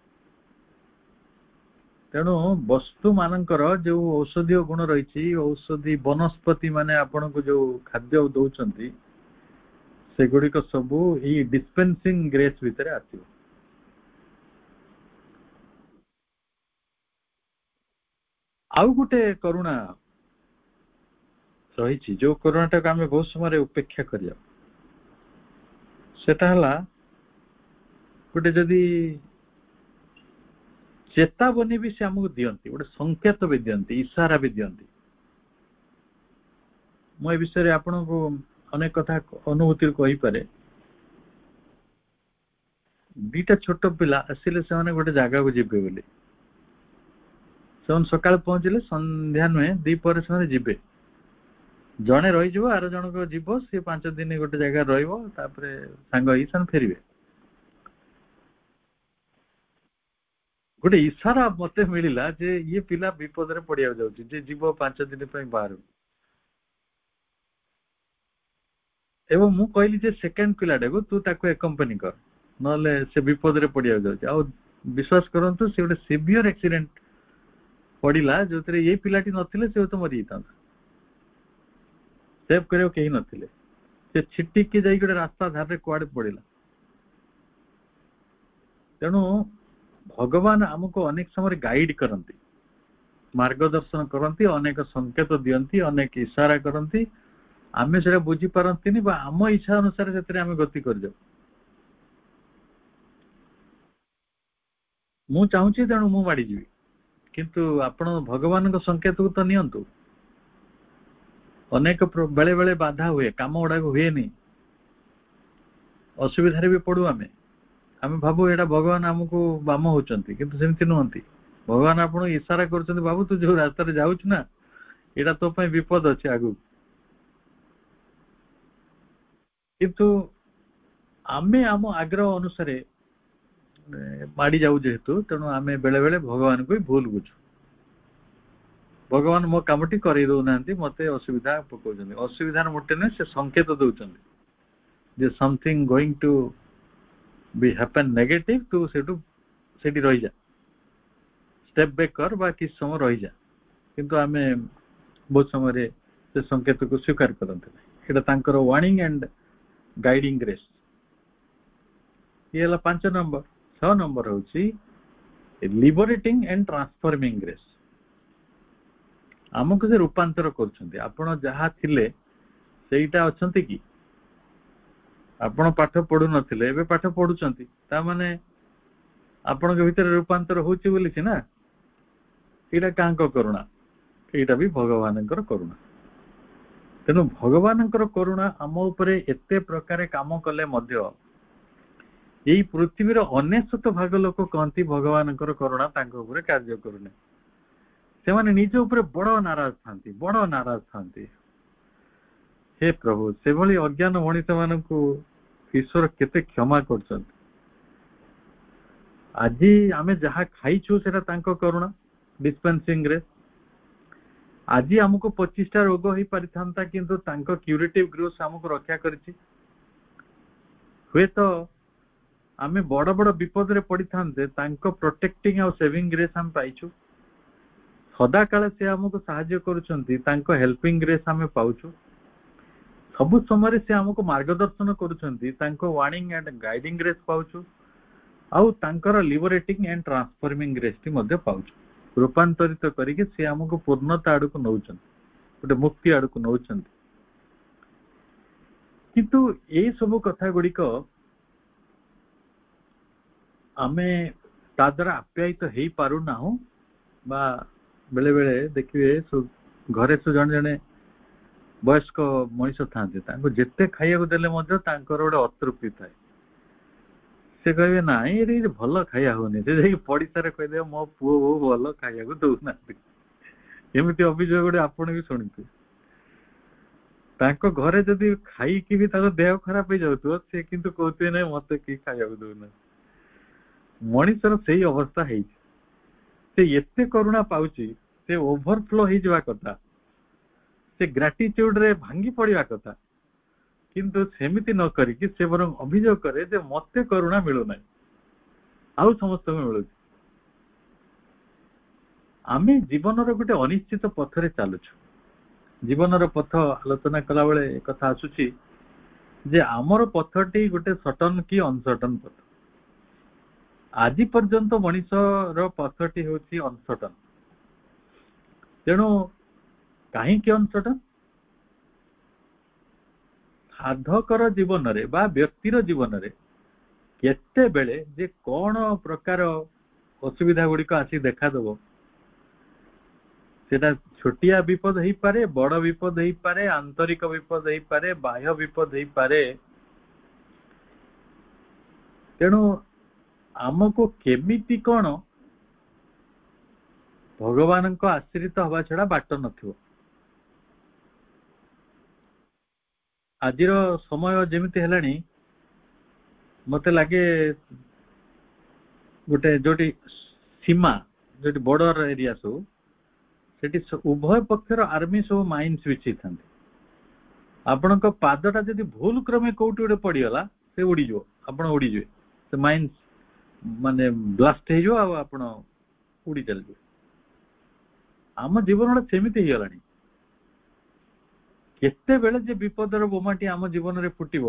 ତେଣୁ ବସ୍ତୁ ମାନଙ୍କର ଯୋଉ ଔଷଧୀୟ ଗୁଣ ରହିଛି, ଔଷଧି ବନସ୍ପତି ମାନେ ଆପଣଙ୍କୁ ଯୋଉ ଖାଦ୍ୟ ଦଉଛନ୍ତି, ସେଗୁଡିକ ସବୁ ଏଇ ଡିସ୍ପେନ୍ସିଂ ଗ୍ରେସ୍ ଭିତରେ ଆସିବ। ଆଉ ଗୋଟେ କରୁଣା ରହିଛି, ଯୋଉ କରୁଣାଟାକୁ ଆମେ ବହୁତ ସମୟରେ ଉପେକ୍ଷା କରିବା, ସେଟା ହେଲା ଗୋଟେ ଯଦି ଚେତାବନୀ ବି ସେ ଆମକୁ ଦିଅନ୍ତି, ଗୋଟେ ସଂକେତ ବି ଦିଅନ୍ତି, ଇସାରା ବି ଦିଅନ୍ତି। ମୁଁ ଏ ବିଷୟରେ ଆପଣଙ୍କୁ ଅନେକ କଥା ଅନୁଭୂତିରୁ କହିପାରେ। ଦିଟା ଛୋଟ ପିଲା ଆସିଲେ, ସେମାନେ ଗୋଟେ ଜାଗାକୁ ଯିବେ ବୋଲି, ସେମାନେ ସକାଳେ ପହଞ୍ଚିଲେ, ସନ୍ଧ୍ୟା ନୁହେଁ ଦ୍ୱିପହରେ ସେମାନେ ଯିବେ। ଜଣେ ରହିଯିବ, ଆର ଜଣକ ଯିବ, ସିଏ 5 ଦିନ ଗୋଟେ ଜାଗାରେ ରହିବ, ତାପରେ ସାଙ୍ଗ ହେଇକି ସେମାନେ ଫେରିବେ। ଗୋଟେ ଇସାରା ମତେ ମିଳିଲା ଯେ ଇଏ ପିଲା ବିପଦରେ ପଡିବାକୁ ଯାଉଛି, ଯେ ଯିବ 5 ଦିନ ପାଇଁ ବାହାରକୁ। ଏବଂ ମୁଁ କହିଲି ଯେ ସେକେଣ୍ଡ ପିଲାଟାକୁ ତୁ ତାକୁ ଏକମ୍ପାନୀ କର, ନହେଲେ ସେ ବିପଦରେ ପଡିବାକୁ ଯାଉଛି। ଆଉ ବିଶ୍ୱାସ କରନ୍ତୁ, ସେ ଗୋଟେ ସିଭିୟର ଆକ୍ସିଡେଣ୍ଟ ପଡିଲା, ଯୋଉଥିରେ ଏଇ ପିଲାଟି ନଥିଲେ ସେ ତ ମରିଯାଇଥାନ୍ତା, ସେଭ୍ କରିବାକୁ କେହି ନଥିଲେ। ସେ ଛିଟିକି ଯାଇକି ଗୋଟେ ରାସ୍ତା ଧାରରେ କୁଆଡେ ପଡିଲା। ତେଣୁ ଭଗବାନ ଆମକୁ ଅନେକ ସମୟରେ ଗାଇଡ କରନ୍ତି, ମାର୍ଗଦର୍ଶନ କରନ୍ତି, ଅନେକ ସଂକେତ ଦିଅନ୍ତି, ଅନେକ ଇଶାରା କରନ୍ତି, ଆମେ ସେଟା ବୁଝିପାରନ୍ତିନି ବା ଆମ ଇଚ୍ଛା ଅନୁସାରେ ସେଥିରେ ଆମେ ଗତି କରିଯାଉ। ମୁଁ ଚାହୁଁଛି ତେଣୁ ମୁଁ ମାଡ଼ିଯିବି, କିନ୍ତୁ ଆପଣ ଭଗବାନଙ୍କ ସଂକେତକୁ ତ ନିଅନ୍ତୁ। ଅନେକ ବେଳେ ବେଳେ ବାଧା ହୁଏ, କାମ ଗୁଡାକ ହୁଏନି, ଅସୁବିଧାରେ ବି ପଡୁ ଆମେ ଭାବୁ ଏଇଟା ଭଗବାନ ଆମକୁ ବାମ ହଉଛନ୍ତି, କିନ୍ତୁ ସେମିତି ନୁହନ୍ତି। ଭଗବାନ ଆପଣଙ୍କୁ ଇଶାରା କରୁଛନ୍ତି, ବାବୁ ତୁ ଯୋଉ ରାସ୍ତାରେ ଯାଉଛୁ ନା, ଏଇଟା ତୋ ପାଇଁ ବିପଦ ଅଛି ଆଗକୁ। କିନ୍ତୁ ଆମେ ଆମ ଆଗ୍ରହ ଅନୁସାରେ ମାଡି ଯାଉ ଯେହେତୁ, ତେଣୁ ଆମେ ବେଳେ ବେଳେ ଭଗବାନଙ୍କୁ ବି ଭୁଲ ବୁଝୁ। ଭଗବାନ ମୋ କାମଟି କରେଇ ଦଉନାହାନ୍ତି, ମତେ ଅସୁବିଧା ପକଉଛନ୍ତି। ଅସୁବିଧାର ମୋଟେ ନୁହେଁ, ସେ ସଂକେତ ଦଉଛନ୍ତି ଯେ something going to B happen negative, ତୁ ସେଠି ରହିଯା, ଷ୍ଟେପ ବ୍ୟାକ୍ କର ବା କିଛି ସମୟ ରହିଯା। କିନ୍ତୁ ଆମେ ବହୁତ ସମୟରେ ସେ ସଂକେତକୁ ସ୍ୱୀକାର କରନ୍ତି ନାହିଁ। ଏଇଟା ତାଙ୍କର ୱାର୍ଣ୍ଣିଂ ଆଣ୍ଡ ଗାଇଡିଂ ଗ୍ରେସ୍। ଇଏ ହେଲା 5 ନମ୍ବର। 6 ନମ୍ବର ହଉଛି ଲିବରେଟିଂ ଆଣ୍ଡ ଟ୍ରାନ୍ସଫର୍ମିଂ ଗ୍ରେସ୍। ଆମକୁ ସେ ରୂପାନ୍ତର କରୁଛନ୍ତି। ଆପଣ ଯାହା ଥିଲେ ସେଇଟା ଅଛନ୍ତି କି? ଆପଣ ପାଠ ପଢୁନଥିଲେ, ଏବେ ପାଠ ପଢୁଛନ୍ତି, ତାମାନେ ଆପଣଙ୍କ ଭିତରେ ରୂପାନ୍ତର ହଉଛି ବୋଲି ସିନା। ଏଇଟା କାହାଙ୍କ କରୁଣା? ଏଇଟା ବି ଭଗବାନଙ୍କର କରୁଣା। ତେଣୁ ଭଗବାନଙ୍କର କରୁଣା ଆମ ଉପରେ ଏତେ ପ୍ରକାର କାମ କଲେ ମଧ୍ୟ ଏଇ ପୃଥିବୀର 99 ଭାଗ ଲୋକ କହନ୍ତି ଭଗବାନଙ୍କର କରୁଣା ତାଙ୍କ ଉପରେ କାର୍ଯ୍ୟ କରୁନାହିଁ। ସେମାନେ ନିଜ ଉପରେ ବଡ ନାରାଜ ଥାନ୍ତି। ହେ ପ୍ରଭୁ, ସେଭଳି ଅଜ୍ଞାନ ମଣିଷ ମାନଙ୍କୁ ଈଶ୍ୱର କେତେ କ୍ଷମା କରୁଛନ୍ତି। ଆଜି ଆମେ ଯାହା ଖାଇଛୁ ସେଟା ତାଙ୍କ କରୁଣା, ଡିସ୍ପେନ୍ସିଂ ଗ୍ରେସ୍। ଆଜି ଆମକୁ 25ଟା ରୋଗ ହେଇପାରିଥାନ୍ତା, କିନ୍ତୁ ତାଙ୍କ କ୍ୟୁରେଟିଭ ଗ୍ରେସ୍ ଆମକୁ ରକ୍ଷା କରିଛି। ହୁଏତ ଆମେ ବଡ ବଡ ବିପଦରେ ପଡିଥାନ୍ତେ, ତାଙ୍କ ପ୍ରୋଟେକ୍ଟିଂ ଆଉ ସେଭିଂ ଗ୍ରେସ୍ ଆମେ ପାଇଛୁ। ସଦାକାଳେ ସେ ଆମକୁ ସାହାଯ୍ୟ କରୁଛନ୍ତି, ତାଙ୍କ ହେଲ୍ପିଂ ଗ୍ରେସ୍ ଆମେ ପାଉଛୁ। ସବୁ ସମୟରେ ସେ ଆମକୁ ମାର୍ଗଦର୍ଶନ କରୁଛନ୍ତି, ତାଙ୍କ ୱାର୍ଣ୍ଣିଂ ଆଣ୍ଡ ଗାଇଡିଂ ଗ୍ରେସ୍ ପାଉଛୁ। ଆଉ ତାଙ୍କର ଲିବରେଟିଂ ଆଣ୍ଡ ଟ୍ରାନ୍ସଫର୍ମିଂ ଗ୍ରେସ୍ ଟି ମଧ୍ୟ ପାଉଛୁ। ରୂପାନ୍ତରିତ କରିକି ସେ ଆମକୁ ପୂର୍ଣ୍ଣତା ଆଡକୁ ନଉଛନ୍ତି, ଗୋଟେ ମୁକ୍ତି ଆଡକୁ ନଉଛନ୍ତି। କିନ୍ତୁ ଏଇ ସବୁ କଥା ଗୁଡିକ ଆମେ ତା ଦ୍ୱାରା ଆପ୍ୟାୟିତ ହେଇପାରୁନାହୁଁ। ବା ବେଳେ ବେଳେ ଦେଖିବେ ଘରେ ଜଣେ ଜଣେ ବୟସ୍କ ମଣିଷ ଥାନ୍ତି, ତାଙ୍କୁ ଯେତେ ଖାଇବାକୁ ଦେଲେ ମଧ୍ୟ ତାଙ୍କର ଗୋଟେ ଅତୃପ୍ତି ଥାଏ। ସେ କହିବେ ନାଇଁ ଏଠି ଭଲ ଖାଇବା ହଉନି, ସେ ଯାଇକି ପଡିଶାରେ କହିଦେବେ ମୋ ପୁଅ ବୋଉ ଭଲ ଖାଇବାକୁ ଦଉନାହାନ୍ତି। ଏମିତି ଅଭିଯୋଗ ଗୋଟେ ଆପଣ ବି ଶୁଣିଥିବେ। ତାଙ୍କ ଘରେ ଯଦି ଖାଇକି ବି ତାଙ୍କ ଦେହ ଖରାପ ହେଇଯାଉଥିବ, ସେ କିନ୍ତୁ କହୁଥିବେ ନାଇଁ ମତେ କେହି ଖାଇବାକୁ ଦଉନାହାନ୍ତି। ମଣିଷର ସେଇ ଅବସ୍ଥା ହେଇଛି। ସେ ଏତେ କରୁଣା ପାଉଛି, ସେ ଓଭରଫ୍ଲୋ ହେଇଯିବା କଥା, ସେ ଗ୍ରାଟିଚ୍ୟୁଡ ରେ ଭାଙ୍ଗି ପଡିବା କଥା। କିନ୍ତୁ ସେମିତି ନ କରିକି ସେ ବରଂ ଅଭିଯୋଗ କରେ ଯେ ମତେ କରୁଣା ମିଳୁନାହିଁ, ଆଉ ସମସ୍ତଙ୍କୁ ମିଳୁଛି। ଆମେ ଜୀବନର ଗୋଟେ ଅନିଶ୍ଚିତ ପଥରେ ଚାଲୁଛୁ। ଜୀବନର ପଥ ଆଲୋଚନା କଲାବେଳେ କଥା ଆସୁଛି ଯେ ଆମର ପଥଟି ଗୋଟେ ସଟନ କି ଅନସଟନ ପଥ। ଆଜି ପର୍ଯ୍ୟନ୍ତ ମଣିଷର ପଥଟି ହେଉଛି ଅନସଟନ। ତେଣୁ କାହିଁକି ଅନସଟନ? ସାଧକର ଜୀବନରେ ବା ବ୍ୟକ୍ତିର ଜୀବନରେ କେତେବେଳେ ଯେ କଣ ପ୍ରକାର ଅସୁବିଧା ଗୁଡିକ ଆସି ଦେଖାଦେବ, ସେଟା ଛୋଟିଆ ବିପଦ ହେଇପାରେ, ବଡ ବିପଦ ହେଇପାରେ, ଆନ୍ତରିକ ବିପଦ ହେଇପାରେ, ବାହ୍ୟ ବିପଦ ହେଇପାରେ। ତେଣୁ ଆମକୁ କେମିତି କଣ ଭଗବାନଙ୍କ ଆଶ୍ରିତ ହବା ଛଡା ବାଟ ନଥିବ। ଆଜିର ସମୟ ଯେମିତି ହେଲାଣି, ମତେ ଲାଗେ ଗୋଟେ ଯୋଉଠି ସୀମା, ଯୋଉଠି ବର୍ଡର ଏରିଆ ସବୁ, ସେଠି ଉଭୟ ପକ୍ଷର ଆର୍ମି ସବୁ ମାଇନ୍ସ ବିଛେଇଥାନ୍ତି। ଆପଣଙ୍କ ପାଦଟା ଯଦି ଭୁଲ କ୍ରମେ କୋଉଠି ଗୋଟେ ପଡିଗଲା, ସେ ଉଡିଯିବ, ଆପଣ ଉଡିଯିବେ, ସେ ମାଇନ୍ସ ମାନେ ବ୍ଲାଷ୍ଟ ହେଇଯିବ ଆଉ ଆପଣ ଉଡି ଚାଲିଯିବେ। ଆମ ଜୀବନଟା ସେମିତି ହେଇଗଲାଣି। କେତେବେଳେ ଯେ ବିପଦର ବୋମାଟି ଆମ ଜୀବନରେ ଫୁଟିବ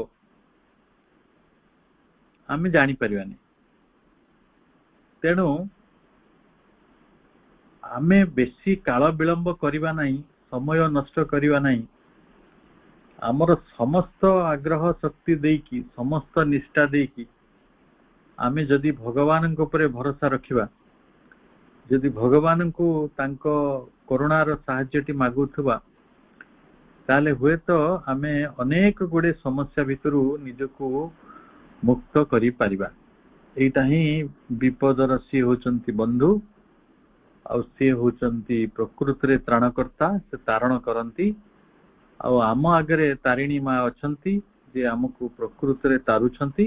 ଆମେ ଜାଣିପାରିବାନି। ତେଣୁ ଆମେ ବେଶୀ କାଳ ବିଳମ୍ବ କରିବା ନାହିଁ, ସମୟ ନଷ୍ଟ କରିବା ନାହିଁ। ଆମର ସମସ୍ତ ଆଗ୍ରହ ଶକ୍ତି ଦେଇକି, ସମସ୍ତ ନିଷ୍ଠା ଦେଇକି ଆମେ ଯଦି ଭଗବାନଙ୍କ ଉପରେ ଭରସା ରଖିବା, ଯଦି ଭଗବାନଙ୍କୁ ତାଙ୍କ କରୁଣାର ସାହାଯ୍ୟଟି ମାଗୁଥିବା, ତାହେଲେ ହୁଏତ ଆମେ ଅନେକ ଗୁଡେ ସମସ୍ୟା ଭିତରୁ ନିଜକୁ ମୁକ୍ତ କରିପାରିବା। ଏଇଟା ହିଁ ବିପଦର ସିଏ ହଉଛନ୍ତି ବନ୍ଧୁ, ଆଉ ସିଏ ହଉଛନ୍ତି ପ୍ରକୃତିରେ ତ୍ରାଣକର୍ତ୍ତା, ସେ ତାରଣ କରନ୍ତି। ଆଉ ଆମ ଆଗରେ ତାରିଣୀ ମା ଅଛନ୍ତି, ଯେ ଆମକୁ ପ୍ରକୃତିରେ ତାରୁଛନ୍ତି,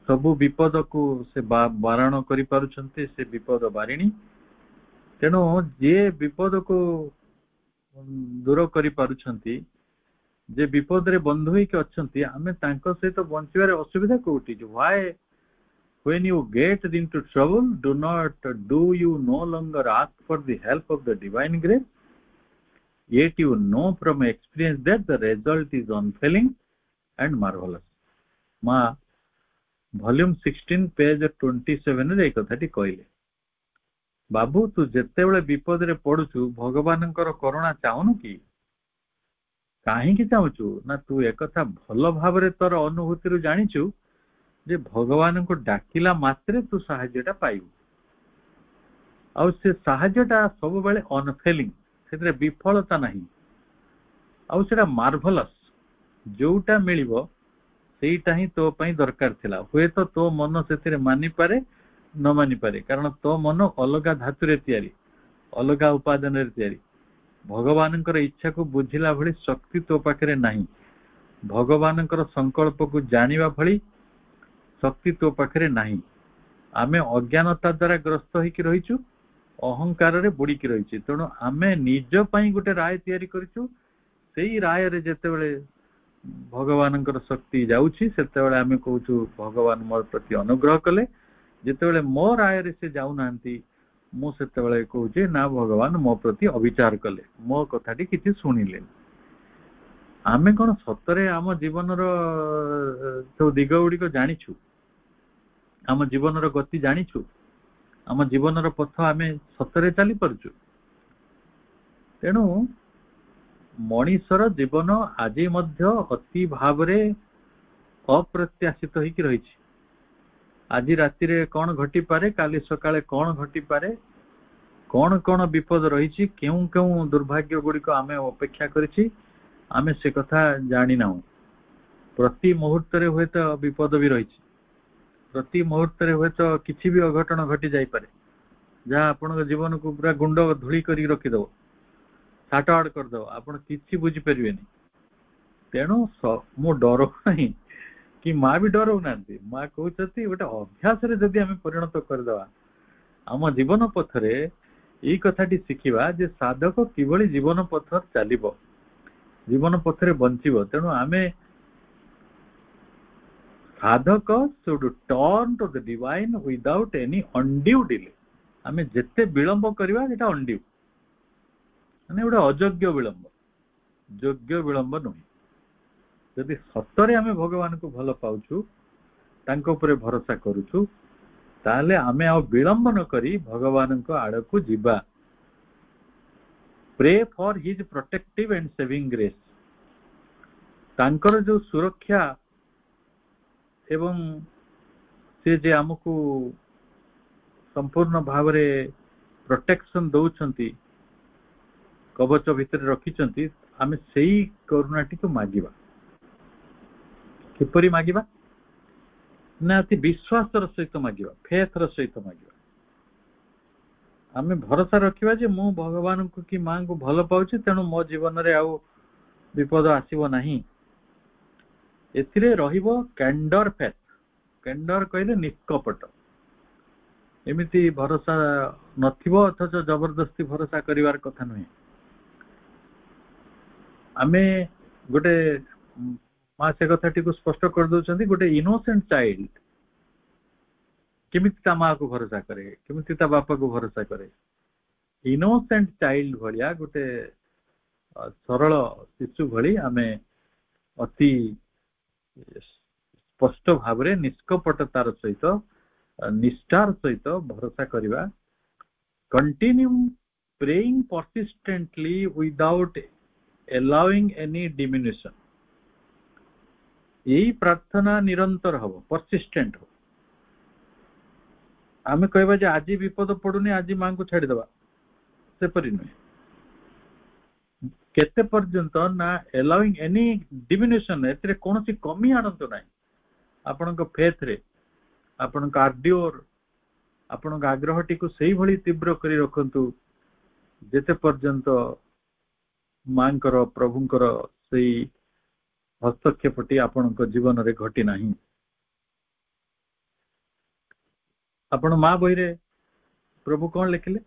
ସବୁ ବିପଦକୁ ସେ ବାରଣ କରିପାରୁଛନ୍ତି, ସେ ବିପଦ ବାରିଣୀ। ତେଣୁ ଯିଏ ବିପଦକୁ ଦୂର କରିପାରୁଛନ୍ତି, ଯେ ବିପଦରେ ବନ୍ଧୁ ହେଇକି ଅଛନ୍ତି, ଆମେ ତାଙ୍କ ସହିତ ବଞ୍ଚିବାରେ ଅସୁବିଧା କୋଉଠି? Why when you get into trouble, do you no longer ask for the help of the divine grace? Yet you know from experience that the result is unfailing and marvelous. Ma volume 16 page 27 ରେ এই কথাটি କହିଲେ। ବାବୁ, ତୁ ଯେତେବେଳେ ବିପଦରେ ପଡୁଛୁ ଭଗବାନଙ୍କର କରୁଣା ଚାହୁଁନୁ କି? କାହିଁକି ଚାହୁଁଛୁ ନା, ତୁ ଏକଥା ଭଲ ଭାବରେ ତୋର ଅନୁଭୂତିରୁ ଜାଣିଛୁ ଯେ ଭଗବାନଙ୍କୁ ଡାକିଲା ମାତ୍ରେ ତୁ ସାହାଯ୍ୟଟା ପାଇବୁ, ଆଉ ସେ ସାହାଯ୍ୟଟା ସବୁବେଳେ ଅନଫେଲିଂ, ସେଥିରେ ବିଫଳତା ନାହିଁ, ଆଉ ସେଟା ମାର୍ଭଲସ୍। ଯୋଉଟା ମିଳିବ ସେଇଟା ହିଁ ତୋ ପାଇଁ ଦରକାର ଥିଲା। ହୁଏତ ତୋ ମନ ସେଥିରେ ମାନିପାରେ ନ ମାନିପାରେ, କାରଣ ତୋ ମନ ଅଲଗା ଧାତୁରେ ତିଆରି, ଅଲଗା ଉପାଦାନରେ ତିଆରି। ଭଗବାନଙ୍କର ଇଚ୍ଛାକୁ ବୁଝିଲା ଭଳି ଶକ୍ତି ତୋ ପାଖରେ ନାହିଁ, ଭଗବାନଙ୍କର ସଂକଳ୍ପକୁ ଜାଣିବା ଭଳି ଶକ୍ତି ତୋ ପାଖରେ ନାହିଁ। ଆମେ ଅଜ୍ଞାନତା ଦ୍ୱାରା ଗ୍ରସ୍ତ ହେଇକି ରହିଛୁ, ଅହଙ୍କାରରେ ବୁଡିକି ରହିଛୁ। ତେଣୁ ଆମେ ନିଜ ପାଇଁ ଗୋଟେ ରାୟ ତିଆରି କରିଛୁ। ସେଇ ରାୟରେ ଯେତେବେଳେ ଭଗବାନଙ୍କର ଶକ୍ତି ଯାଉଛି, ସେତେବେଳେ ଆମେ କହୁଛୁ ଭଗବାନ ମୋ ପ୍ରତି ଅନୁଗ୍ରହ କଲେ। ଯେତେବେଳେ ମୋ ରାୟରେ ସେ ଯାଉନାହାନ୍ତି, ମୁଁ ସେତେବେଳେ କହୁଛି ନା, ଭଗବାନ ମୋ ପ୍ରତି ଅବିଚାର କଲେ, ମୋ କଥାଟି କିଛି ଶୁଣିଲେନି। ଆମେ କଣ ସତରେ ଆମ ଜୀବନର ସବୁ ଦିଗ ଗୁଡିକ ଜାଣିଛୁ? ଆମ ଜୀବନର ଗତି ଜାଣିଛୁ? ଆମ ଜୀବନର ପଥ ଆମେ ସତରେ ଚାଲିପାରୁଛୁ? ତେଣୁ ମଣିଷର ଜୀବନ ଆଜି ମଧ୍ୟ ଅତି ଭାବରେ ଅପ୍ରତ୍ୟାଶିତ ହେଇକି ରହିଛି। ଆଜି ରାତିରେ କଣ ଘଟିପାରେ, କାଲି ସକାଳେ କଣ ଘଟିପାରେ, କଣ କଣ ବିପଦ ରହିଛି, କେଉଁ କେଉଁ ଦୁର୍ଭାଗ୍ୟ ଗୁଡିକ ଆମେ ଅପେକ୍ଷା କରିଛି, ଆମେ ସେ କଥା ଜାଣିନାହୁଁ। ପ୍ରତି ମୁହୂର୍ତ୍ତରେ ହୁଏତ ବିପଦ ବି ରହିଛି, ପ୍ରତି ମୁହୂର୍ତ୍ତରେ ହୁଏତ କିଛି ବି ଅଘଟଣ ଘଟି ଯାଇପାରେ, ଯାହା ଆପଣଙ୍କ ଜୀବନକୁ ପୁରା ଗୁଣ୍ଡ ଧୂଳି କରିକି ରଖିଦବ, ସାଟ ଆଟ କରିଦବ, ଆପଣ କିଛି ବୁଝିପାରିବେନି। ତେଣୁ ମୁଁ ଡରଉ ନାହିଁ, କି ମା ବି ଡରଉନାହାନ୍ତି। ମା କହୁଛନ୍ତି ଗୋଟେ ଅଭ୍ୟାସରେ ଯଦି ଆମେ ପରିଣତ କରିଦେବା ଆମ ଜୀବନ ପଥରେ, ଏଇ କଥାଟି ଶିଖିବା ଯେ ସାଧକ କିଭଳି ଜୀବନ ପଥରେ ଚାଲିବ, ଜୀବନ ପଥରେ ବଞ୍ଚିବ। ତେଣୁ ଆମେ ସାଧକ should turn to the divine without any undue delay. ଆମେ ଯେତେ ବିଳମ୍ବ କରିବା ସେଟା undue, ମାନେ ଗୋଟେ ଅଯୋଗ୍ୟ ବିଳମ୍ବ, ଯୋଗ୍ୟ ବିଳମ୍ବ ନୁହେଁ। ଯଦି ସତରେ ଆମେ ଭଗବାନଙ୍କୁ ଭଲ ପାଉଛୁ, ତାଙ୍କ ଉପରେ ଭରସା କରୁଛୁ, ତାହେଲେ ଆମେ ଆଉ ବିଳମ୍ବ ନ କରି ଭଗବାନଙ୍କ ଆଡକୁ ଯିବା। Pray for his protective and saving grace. ତାଙ୍କର ଯୋଉ ସୁରକ୍ଷା ଏବଂ ସେ ଯେ ଆମକୁ ସମ୍ପୂର୍ଣ୍ଣ ଭାବରେ ପ୍ରୋଟେକ୍ସନ ଦଉଛନ୍ତି, କବଚ ଭିତରେ ରଖିଛନ୍ତି, ଆମେ ସେଇ କରୁଣାଟିକୁ ମାଗିବା। କିପରି ମାଗିବା ନା, ଅତି ବିଶ୍ୱାସର ସହିତ ମାଗିବା, ଫେଥର ସହିତ ମାଗିବା। ଆମେ ଭରସା ରଖିବା ଯେ ମୁଁ ଭଗବାନଙ୍କୁ କି ମାଙ୍କୁ ଭଲ ପାଉଛି, ତେଣୁ ମୋ ଜୀବନରେ ଆଉ ବିପଦ ଆସିବ ନାହିଁ। ଏଥିରେ ରହିବ କ୍ୟାଣ୍ଡର ଫେଥ୍। କ୍ୟାଣ୍ଡର କହିଲେ ନିଷ୍କପଟ। ଏମିତି ଭରସା ନଥିବ ଅଥଚ ଜବରଦସ୍ତି ଭରସା କରିବାର କଥା ନୁହେଁ। ଆମେ ଗୋଟେ ମା ସେ କଥାଟିକୁ ସ୍ପଷ୍ଟ କରିଦଉଛନ୍ତି, ଗୋଟେ ଇନୋସେଣ୍ଟ ଚାଇଲ୍ଡ କେମିତି ତା ମାକୁ ଭରସା କରେ, କେମିତି ତା ବାପାକୁ ଭରସା କରେ। ଇନୋସେଣ୍ଟ ଚାଇଲ୍ଡ ଭଳିଆ, ଗୋଟେ ସରଳ ଶିଶୁ ଭଳି ଆମେ ଅତି ସ୍ପଷ୍ଟ ଭାବରେ ନିଷ୍କପଟତାର ସହିତ निष्ठार सहित भरोसा करिबा continue praying persistently without allowing any diminution यही प्रार्थना निरंतर हम परसिस्टेंट हो आमे कहबा जे आज विपद पड़ुनी आज मां को छाड़ी दबा से परि नुहे केते पर्यंत ना allowing any diminution एतरे कोनोसी कमी आनंद नाही आपनक फेथ रे आपनक आर्डियोर आपनक आग्रहटी को सही भली तीव्र करी रखंतु जेते पर्यंत मांकर प्रभुंकर सही हस्तक्षेपटी आपनक जीवन रे घटी नाही आपण मां बही रे प्रभु कोन लिखिले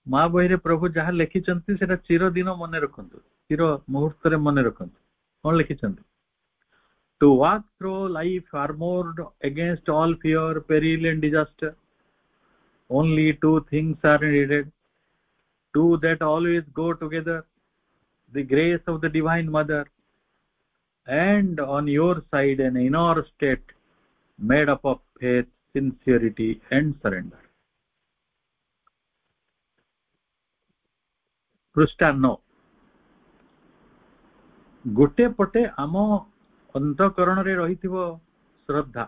मां बही रे प्रभु जहा लिखि चंती सेटा चिर दिन मने रखंतु चिर मुहूर्त रे मने रखंतु कोन लिखि चंती to walk through life armored against all fear peril and disaster only two things are needed two that always go together the grace of the divine mother and on your side an inner state made up of faith sincerity and surrender पृष्ठा 9 गोटे पटे आम अंतकरण रे रहिथिबो श्रद्धा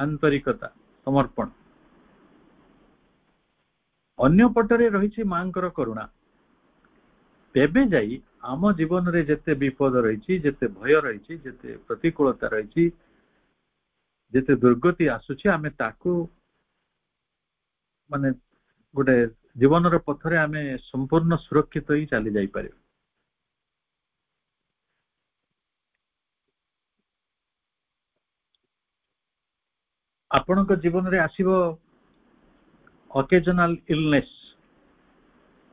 आंतरिकता समर्पण अन्य पटरे रहिछि मांकर करुणा तेबे जाई आम जीवन रे जेते विपद रहिछि जेते भय रहिछि जेते प्रतिकूलता रहिछि जेते दुर्गति आसुछि आमे ताकू माने गोटे जीवन रे पथरे आमे संपूर्ण सुरक्षित होई चली जाई पारे आपनक जीवन रे आसीबो ओकेजनल इलनेस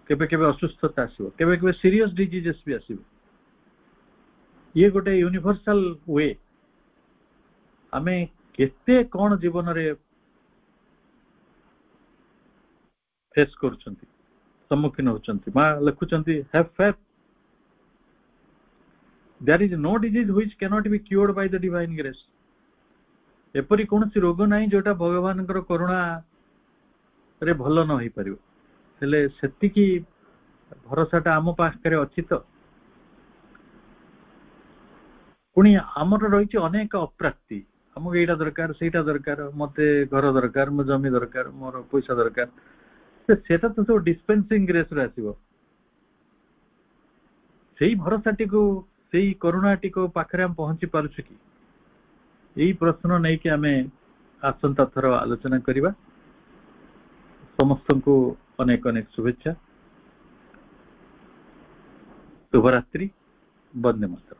केबे केबे असुस्थता आसीबो केबे केबे सीरियस डिजीजेस भी आसीबो ये गोटे यूनिवर्सल वे आमे केते कोन जीवन रे फेस करछंती सम्मुखीन होछंती मा लिखुछंती have faith there is no disease which can not be cured by the divine grace एपरी कोनसी रोग नाही जोटा भगवानकर करुणा रे भलो न होई परिबो हेले सेति की भरोसाटा आम पाखरे अछि तो पुणी आमर रहिछि अनेक अप्राप्ति हमको एटा दरकार सेटा दरकार मते घर दरकार म जमी दरकार मोर पैसा दरकार सेटा तो सब डिस्पेंसिंग ग्रेस रे आसीबो सेही भरोसाटी को सेही करुणाटी को पाखरे हम पहुंची पारुछु की यही प्रश्न नहीं कि आमे आसंता थर आलोचना करिबा समस्त को अनेक अनेक शुभेच्छा शुभरात्रि वंदे मातरम।